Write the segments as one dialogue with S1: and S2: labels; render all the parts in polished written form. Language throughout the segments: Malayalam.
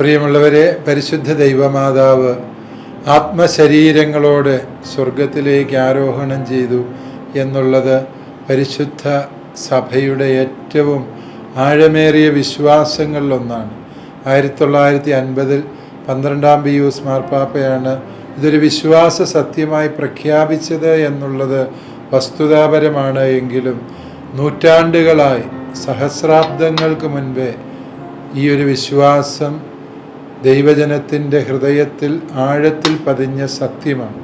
S1: പ്രിയമുള്ളവരെ, പരിശുദ്ധ ദൈവമാതാവ് ആത്മശരീരങ്ങളോട് സ്വർഗത്തിലേക്ക് ആരോഹണം ചെയ്തു എന്നുള്ളത് പരിശുദ്ധ സഭയുടെ ഏറ്റവും ആഴമേറിയ വിശ്വാസങ്ങളിലൊന്നാണ്. 1950 12-ാം പിയൂസ് മാർപ്പാപ്പയാണ് ഇതൊരു വിശ്വാസ സത്യമായി പ്രഖ്യാപിച്ചത് എന്നുള്ളത് വസ്തുതാപരമാണ്. എങ്കിലും നൂറ്റാണ്ടുകളായി, സഹസ്രാബ്ദങ്ങൾക്ക് മുൻപേ ഈ ഒരു വിശ്വാസം ദൈവജനത്തിൻ്റെ ഹൃദയത്തിൽ ആഴത്തിൽ പതിഞ്ഞ സത്യമാണ്.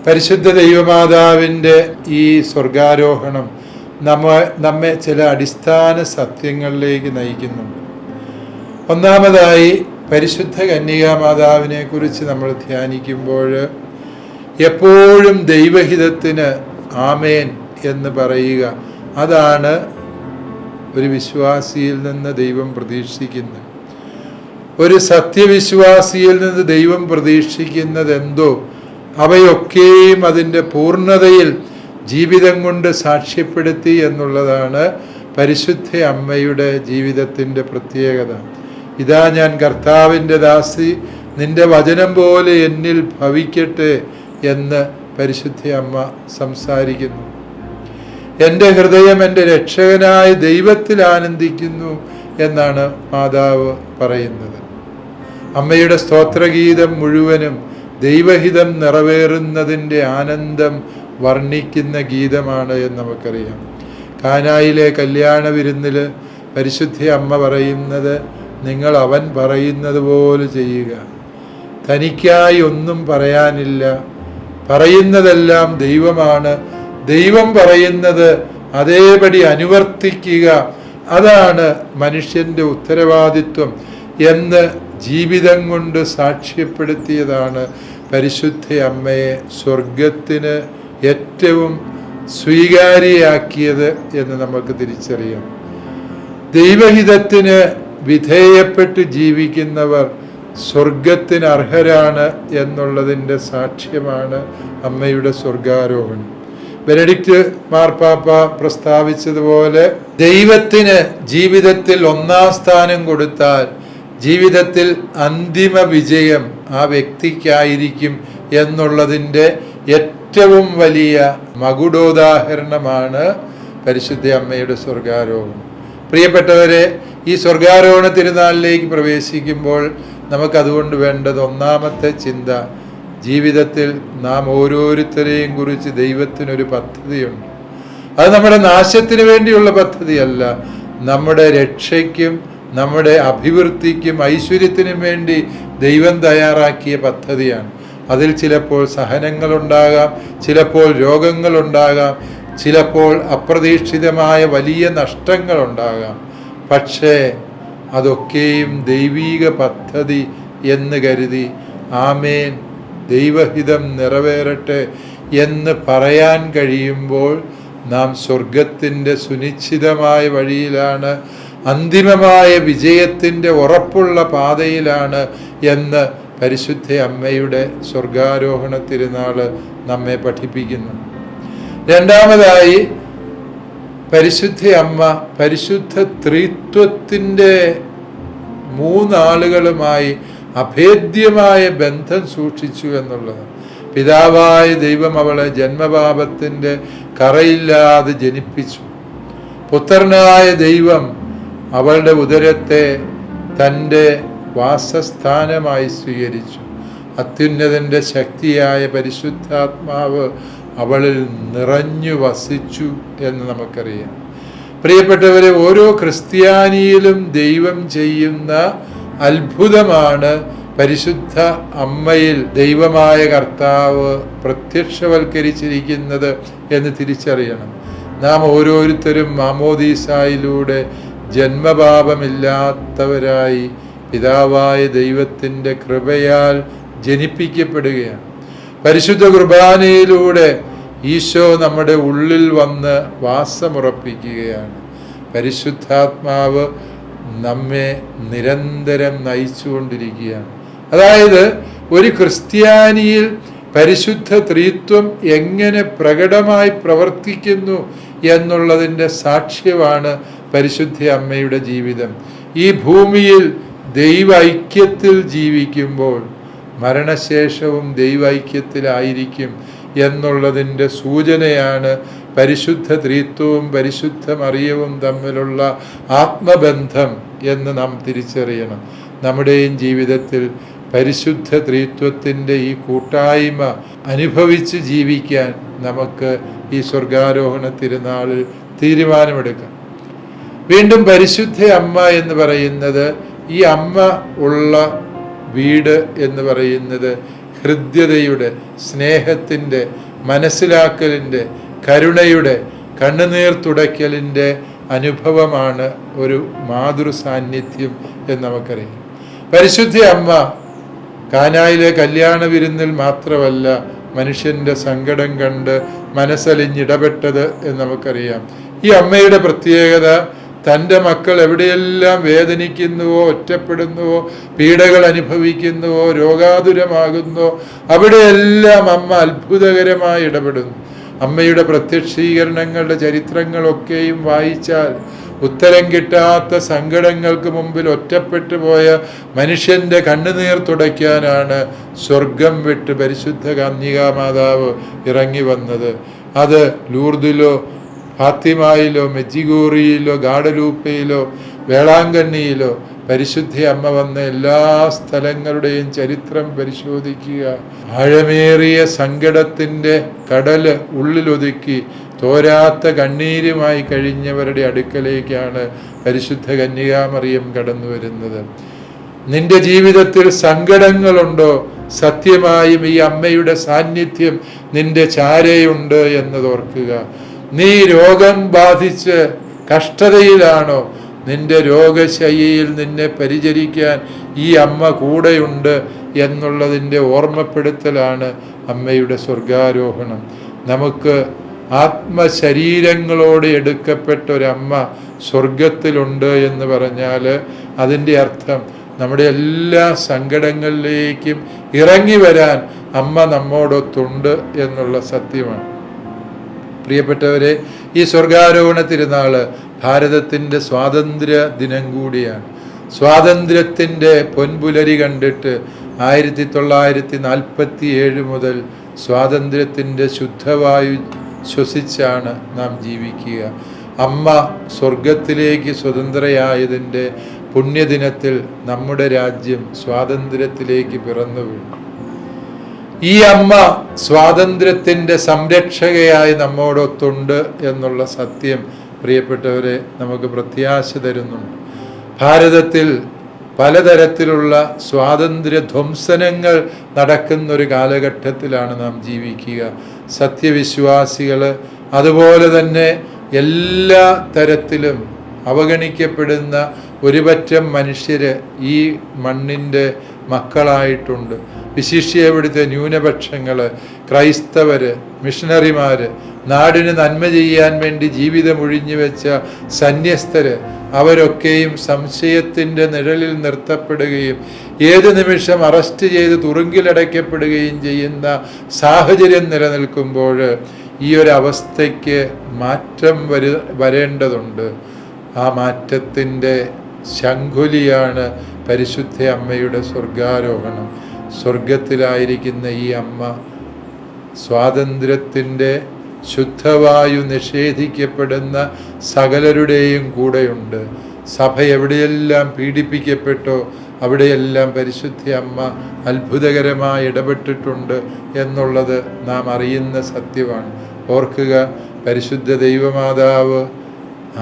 S1: പരിശുദ്ധ ദൈവമാതാവിൻ്റെ ഈ സ്വർഗാരോഹണം നമ്മെ ചില അടിസ്ഥാന സത്യങ്ങളിലേക്ക് നയിക്കുന്നുണ്ട്. ഒന്നാമതായി, പരിശുദ്ധ കന്യകാമാതാവിനെ കുറിച്ച് നമ്മൾ ധ്യാനിക്കുമ്പോൾ എപ്പോഴും ദൈവഹിതത്തിന് ആമേൻ എന്ന് പറയുക, അതാണ് ഒരു വിശ്വാസിയിൽ നിന്ന് ദൈവം പ്രതീക്ഷിക്കുന്നത്. ഒരു സത്യവിശ്വാസിയിൽ നിന്ന് ദൈവം പ്രതീക്ഷിക്കുന്നത് എന്തോ അവയൊക്കെയും അതിൻ്റെ പൂർണ്ണതയിൽ ജീവിതം കൊണ്ട് സാക്ഷ്യപ്പെടുത്തി എന്നുള്ളതാണ് പരിശുദ്ധ അമ്മയുടെ ജീവിതത്തിൻ്റെ പ്രത്യേകത. ഇതാ ഞാൻ കർത്താവിൻ്റെ ദാസി, നിന്റെ വചനം പോലെ എന്നിൽ ഭവിക്കട്ടെ എന്ന് പരിശുദ്ധ അമ്മ സംസാരിക്കുന്നു. എൻ്റെ ഹൃദയം എൻ്റെ രക്ഷകനായ ദൈവത്തിൽ ആനന്ദിക്കുന്നു എന്നാണ് മാതാവ് പറയുന്നത്. അമ്മയുടെ സ്തോത്രഗീതം മുഴുവനും ദൈവഹിതം നിറവേറുന്നതിൻ്റെ ആനന്ദം വർണ്ണിക്കുന്ന ഗീതമാണ് എന്ന് നമുക്കറിയാം. കാനായിലെ കല്യാണ വിരുന്നിൽ പരിശുദ്ധ അമ്മ പറയുന്നത്, നിങ്ങൾ അവൻ പറയുന്നത് പോലെ ചെയ്യുക, തനിക്കായി ഒന്നും പറയാനില്ല, പറയുന്നതെല്ലാം ദൈവമാണ്, ദൈവം പറയുന്നത് അതേപടി അനുവർത്തിക്കുക, അതാണ് മനുഷ്യൻ്റെ ഉത്തരവാദിത്വം എന്ന് ജീവിതം കൊണ്ട് സാക്ഷ്യപ്പെടുത്തിയതാണ് പരിശുദ്ധ അമ്മയെ സ്വർഗത്തിന് ഏറ്റവും സ്വീകാര്യയാക്കിയത് എന്ന് നമുക്ക് തിരിച്ചറിയാം. ദൈവഹിതത്തിന് വിധേയപ്പെട്ട് ജീവിക്കുന്നവർ സ്വർഗത്തിന് അർഹരാണ് എന്നുള്ളതിൻ്റെ സാക്ഷ്യമാണ് അമ്മയുടെ സ്വർഗാരോഹണം. ബെനഡിക്റ്റ് മാർപ്പാപ്പ പ്രസ്താവിച്ചതുപോലെ, ദൈവത്തിന് ജീവിതത്തിൽ 1-ാം സ്ഥാനം കൊടുത്താൽ ജീവിതത്തിൽ അന്തിമ വിജയം ആ വ്യക്തിക്കായിരിക്കും എന്നുള്ളതിൻ്റെ ഏറ്റവും വലിയ മകുടോദാഹരണമാണ് പരിശുദ്ധ അമ്മയുടെ സ്വർഗാരോഹണം. പ്രിയപ്പെട്ടവരെ, ഈ സ്വർഗാരോഹണ തിരുനാളിലേക്ക് പ്രവേശിക്കുമ്പോൾ നമുക്കതുകൊണ്ട് വേണ്ടത് ഒന്നാമത്തെ ചിന്ത, ജീവിതത്തിൽ നാം ഓരോരുത്തരെയും കുറിച്ച് ദൈവത്തിനൊരു പദ്ധതിയുണ്ട്. അത് നമ്മുടെ നാശത്തിന് വേണ്ടിയുള്ള പദ്ധതിയല്ല, നമ്മുടെ രക്ഷയ്ക്കും നമ്മുടെ അഭിവൃദ്ധിക്കും ഐശ്വര്യത്തിനും വേണ്ടി ദൈവം തയ്യാറാക്കിയ പദ്ധതിയാണ്. അതിൽ ചിലപ്പോൾ സഹനങ്ങളുണ്ടാകാം, ചിലപ്പോൾ രോഗങ്ങളുണ്ടാകാം, ചിലപ്പോൾ അപ്രതീക്ഷിതമായ വലിയ നഷ്ടങ്ങളുണ്ടാകാം. പക്ഷേ അതൊക്കെയും ദൈവീക പദ്ധതി എന്ന് കരുതി ആമേൻ, ദൈവഹിതം നിറവേറട്ടെ എന്ന് പറയാൻ കഴിയുമ്പോൾ നാം സ്വർഗത്തിൻ്റെ സുനിശ്ചിതമായ വഴിയിലാണ്, അന്തിമമായ വിജയത്തിൻ്റെ ഉറപ്പുള്ള പാതയിലാണ് എന്ന് പരിശുദ്ധ അമ്മയുടെ സ്വർഗാരോഹണ തിരുനാൾ നമ്മെ പഠിപ്പിക്കുന്നു. രണ്ടാമതായി, പരിശുദ്ധ അമ്മ പരിശുദ്ധ ത്രിത്വത്തിൻ്റെ 3 ആളുകളുമായി അഭേദ്യമായ ബന്ധം സൂക്ഷിച്ചു എന്നുള്ളത്. പിതാവായ ദൈവം അവളെ ജന്മപാപത്തിൻ്റെ കറയില്ലാതെ ജനിപ്പിച്ചു. പുത്രനായ ദൈവം അവളുടെ ഉദരത്തെ തൻ്റെ വാസസ്ഥാനമായി സ്വീകരിച്ചു. അത്യുന്നതൻ്റെ ശക്തിയായ പരിശുദ്ധാത്മാവ് അവളിൽ നിറഞ്ഞു വസിച്ചു എന്ന് നമുക്കറിയാം. പ്രിയപ്പെട്ടവരെ, ഓരോ ക്രിസ്ത്യാനിയിലും ദൈവം ചെയ്യുന്ന അത്ഭുതമാണ് പരിശുദ്ധ അമ്മയിൽ ദൈവമായ കർത്താവ് പ്രത്യക്ഷവൽക്കരിച്ചിരിക്കുന്നത് എന്ന് തിരിച്ചറിയണം. നാം ഓരോരുത്തരും മാമോദീസായിലൂടെ ജന്മപാപമില്ലാത്തവരായി പിതാവായ ദൈവത്തിൻ്റെ കൃപയാൽ ജനിപ്പിക്കപ്പെടുകയാണ്. പരിശുദ്ധ കുർബാനയിലൂടെ ഈശോ നമ്മുടെ ഉള്ളിൽ വന്ന് വാസമുറപ്പിക്കുകയാണ്. പരിശുദ്ധാത്മാവ് നമ്മെ നിരന്തരം നയിച്ചുകൊണ്ടിരിക്കുകയാണ്. അതായത് ഒരു ക്രിസ്ത്യാനിയിൽ പരിശുദ്ധ ത്രിത്വം എങ്ങനെ പ്രകടമായി പ്രവർത്തിക്കുന്നു എന്നുള്ളതിൻ്റെ സാക്ഷ്യമാണ് പരിശുദ്ധ അമ്മയുടെ ജീവിതം. ഈ ഭൂമിയിൽ ദൈവൈക്യത്തിൽ ജീവിക്കുമ്പോൾ മരണശേഷവും ദൈവൈക്യത്തിലായിരിക്കും എന്നുള്ളതിൻ്റെ സൂചനയാണ് പരിശുദ്ധ ത്രിത്വവും പരിശുദ്ധ മറിയവും തമ്മിലുള്ള ആത്മബന്ധം എന്ന് നാം തിരിച്ചറിയണം. നമ്മുടെയും ജീവിതത്തിൽ പരിശുദ്ധ ത്രിത്വത്തിൻ്റെ ഈ കൂട്ടായ്മ അനുഭവിച്ച് ജീവിക്കാൻ നമുക്ക് ഈ സ്വർഗാരോഹണ തിരുനാളിൽ തീരുമാനമെടുക്കാം. വീണ്ടും പരിശുദ്ധ അമ്മ എന്ന് പറയുന്നത്, ഈ അമ്മ ഉള്ള വീട് എന്ന് പറയുന്നത് ഹൃദ്യതയുടെ, സ്നേഹത്തിൻ്റെ, മനസ്സിലാക്കലിൻ്റെ, കരുണയുടെ, കണ്ണുനീർ തുടയ്ക്കലിൻ്റെ അനുഭവമാണ് ഒരു മാതൃ സാന്നിധ്യം എന്ന് നമുക്കറിയാം. പരിശുദ്ധ അമ്മ കാനായിലെ കല്യാണ വിരുന്നിൽ മാത്രമല്ല മനുഷ്യൻ്റെ സങ്കടം കണ്ട് മനസ്സലിഞ്ഞിടപെട്ടത് എന്ന് നമുക്കറിയാം. ഈ അമ്മയുടെ പ്രത്യേകത, തൻ്റെ മക്കൾ എവിടെയെല്ലാം വേദനിക്കുന്നുവോ, ഒറ്റപ്പെടുന്നുവോ, പീഡകൾ അനുഭവിക്കുന്നുവോ, രോഗാതുരമാകുന്നുവോ, അവിടെയെല്ലാം അമ്മ അത്ഭുതകരമായി ഇടപെടുന്നു. അമ്മയുടെ പ്രത്യക്ഷീകരണങ്ങളുടെ ചരിത്രങ്ങളൊക്കെയും വായിച്ചാൽ ഉത്തരം കിട്ടാത്ത സങ്കടങ്ങൾക്ക് മുമ്പിൽ ഒറ്റപ്പെട്ടു പോയ മനുഷ്യൻ്റെ കണ്ണുനീർ തുടയ്ക്കാനാണ് സ്വർഗം വിട്ട് പരിശുദ്ധ കന്യകാ മാതാവ് ഇറങ്ങി വന്നത്. അത് ലൂർദിലോ, ഫാത്തിമയിലോ, മെജിഗോറിയിലോ, ഗാഡലൂപ്പയിലോ, വേളാങ്കണ്ണിയിലോ പരിശുദ്ധ അമ്മ വന്ന എല്ലാ സ്ഥലങ്ങളുടെയും ചരിത്രം പരിശോധിക്കുക. ആഴമേറിയ സങ്കടത്തിൻ്റെ കടല് ഉള്ളിലൊതുക്കി തോരാത്ത കണ്ണീരുമായി കഴിഞ്ഞവരുടെ അടുക്കലേക്കാണ് പരിശുദ്ധ കന്യകാമറിയം കടന്നു വരുന്നത്. നിന്റെ ജീവിതത്തിൽ സങ്കടങ്ങളുണ്ടോ? സത്യമായും ഈ അമ്മയുടെ സാന്നിധ്യം നിന്റെ ചാരയുണ്ട് എന്നതോർക്കുക. നീ രോഗം ബാധിച്ച് കഷ്ടതയിലാണോ? നിന്റെ രോഗശയ്യയിൽ നിന്നെ പരിചരിക്കാൻ ഈ അമ്മ കൂടെയുണ്ട് എന്നുള്ളതിൻ്റെ ഓർമ്മപ്പെടുത്തലാണ് അമ്മയുടെ സ്വർഗാരോഹണം. നമുക്ക് ആത്മശരീരങ്ങളോട് എടുക്കപ്പെട്ട ഒരമ്മ സ്വർഗത്തിലുണ്ട് എന്ന് പറഞ്ഞാൽ അതിൻ്റെ അർത്ഥം നമ്മുടെ എല്ലാ സങ്കടങ്ങളിലേക്കും ഇറങ്ങി വരാൻ അമ്മ നമ്മോടൊത്തുണ്ട് എന്നുള്ള സത്യമാണ്. പ്രിയപ്പെട്ടവരെ, ഈ സ്വർഗാരോഹണ തിരുനാള് ഭാരതത്തിൻ്റെ സ്വാതന്ത്ര്യ ദിനം കൂടിയാണ്. സ്വാതന്ത്ര്യത്തിൻ്റെ പൊൻപുലരി കണ്ടിട്ട് 1947 മുതൽ സ്വാതന്ത്ര്യത്തിൻ്റെ ശുദ്ധവായു ശ്വസിച്ചാണ് നാം ജീവിക്കുക. അമ്മ സ്വർഗത്തിലേക്ക് സ്വതന്ത്രയായതിൻ്റെ പുണ്യദിനത്തിൽ നമ്മുടെ രാജ്യം സ്വാതന്ത്ര്യത്തിലേക്ക് പിറന്നു വീണു. ഈ അമ്മ സ്വാതന്ത്ര്യത്തിൻ്റെ സംരക്ഷകയായി നമ്മോടൊത്തുണ്ട് എന്നുള്ള സത്യം പ്രിയപ്പെട്ടവരെ നമുക്ക് പ്രത്യാശ തരുന്നുണ്ട്. ഭാരതത്തിൽ പലതരത്തിലുള്ള സ്വാതന്ത്ര്യ ധ്വംസനങ്ങൾ നടക്കുന്നൊരു കാലഘട്ടത്തിലാണ് നാം ജീവിക്കുക. സത്യവിശ്വാസികൾ, അതുപോലെ തന്നെ എല്ലാ തരത്തിലും അവഗണിക്കപ്പെടുന്ന ഒരുപറ്റം മനുഷ്യര് ഈ മണ്ണിൻ്റെ മക്കളായിട്ടുണ്ട്. വിശിഷ്യ ഇവിടുത്തെ ന്യൂനപക്ഷങ്ങൾ, ക്രൈസ്തവര്, മിഷണറിമാര്, നാടിന് നന്മ ചെയ്യാൻ വേണ്ടി ജീവിതമൊഴിഞ്ഞു വെച്ച സന്യസ്തര്, അവരൊക്കെയും സംശയത്തിൻ്റെ നിഴലിൽ നിർത്തപ്പെടുകയും ഏത് നിമിഷം അറസ്റ്റ് ചെയ്ത് തുറുങ്കിലടയ്ക്കപ്പെടുകയും ചെയ്യുന്ന സാഹചര്യം നിലനിൽക്കുമ്പോൾ ഈ ഒരു അവസ്ഥയ്ക്ക് മാറ്റം വരേണ്ടതുണ്ട്. ആ മാറ്റത്തിൻ്റെ ശംഖുലിയാണ് പരിശുദ്ധ അമ്മയുടെ സ്വർഗാരോഹണം. സ്വർഗത്തിലായിരിക്കുന്ന ഈ അമ്മ സ്വാതന്ത്ര്യത്തിൻ്റെ ശുദ്ധവായു നിഷേധിക്കപ്പെടുന്ന സകലരുടെയും കൂടെയുണ്ട്. സഭ എവിടെയെല്ലാം പീഡിപ്പിക്കപ്പെട്ടോ അവിടെയെല്ലാം പരിശുദ്ധ അമ്മ അത്ഭുതകരമായി ഇടപെട്ടിട്ടുണ്ട് എന്നുള്ളത് നാം അറിയുന്ന സത്യമാണ്. ഓർക്കുക, പരിശുദ്ധ ദൈവമാതാവ്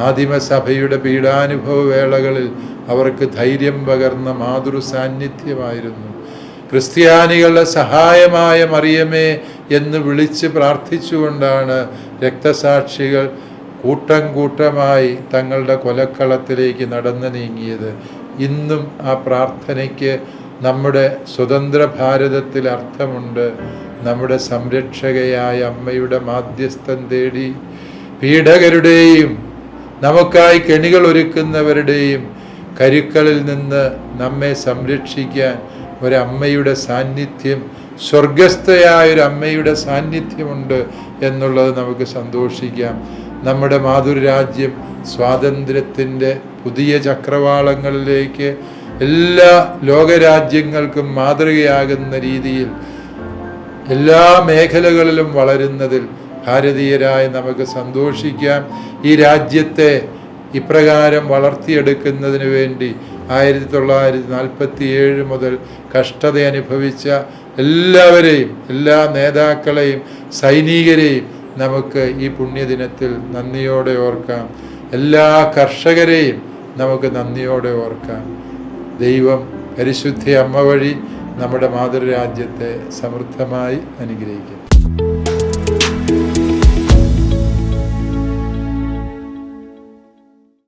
S1: ആദിമസഭയുടെ പീഡാനുഭവ വേളകളിൽ അവർക്ക് ധൈര്യം പകർന്ന മാതൃ സാന്നിധ്യമായിരുന്നു. ക്രിസ്ത്യാനികളുടെ സഹായമായ മറിയമേ എന്ന് വിളിച്ച് പ്രാർത്ഥിച്ചുകൊണ്ടാണ് രക്തസാക്ഷികൾ കൂട്ടം കൂട്ടമായി തങ്ങളുടെ കൊലക്കളത്തിലേക്ക് നടന്നു നീങ്ങിയത്. ഇന്നും ആ പ്രാർത്ഥനയ്ക്ക് നമ്മുടെ സ്വതന്ത്ര ഭാരതത്തിൽ അർത്ഥമുണ്ട്. നമ്മുടെ സംരക്ഷകയായ അമ്മയുടെ മാധ്യസ്ഥം തേടി പീഡകരുടെയും നമുക്കായി കെണികൾ ഒരുക്കുന്നവരുടെയും കരുക്കളിൽ നിന്ന് നമ്മെ സംരക്ഷിക്കാൻ ഒരമ്മയുടെ സാന്നിധ്യം, സ്വർഗസ്ഥയായ ഒരു അമ്മയുടെ സാന്നിധ്യമുണ്ട് എന്നുള്ളത് നമുക്ക് സന്തോഷിക്കാം. നമ്മുടെ മാതൃരാജ്യം സ്വാതന്ത്ര്യത്തിൻ്റെ പുതിയ ചക്രവാളങ്ങളിലേക്ക് എല്ലാ ലോകരാജ്യങ്ങൾക്കും മാതൃകയാകുന്ന രീതിയിൽ എല്ലാ മേഖലകളിലും വളരുന്നതിൽ ഭാരതീയരായി നമുക്ക് സന്തോഷിക്കാം. ഈ രാജ്യത്തെ ഇപ്രകാരം വളർത്തിയെടുക്കുന്നതിന് വേണ്ടി 1947 മുതൽ കഷ്ടത അനുഭവിച്ച എല്ലാവരെയും, എല്ലാ നേതാക്കളെയും, സൈനികരെയും നമുക്ക് ഈ പുണ്യദിനത്തിൽ നന്ദിയോടെ ഓർക്കാം. എല്ലാ കർഷകരെയും നമുക്ക് നന്ദിയോടെ ഓർക്കാം. ദൈവം പരിശുദ്ധ അമ്മ വഴി നമ്മുടെ മാതൃരാജ്യത്തെ സമൃദ്ധമായി അനുഗ്രഹിക്കും.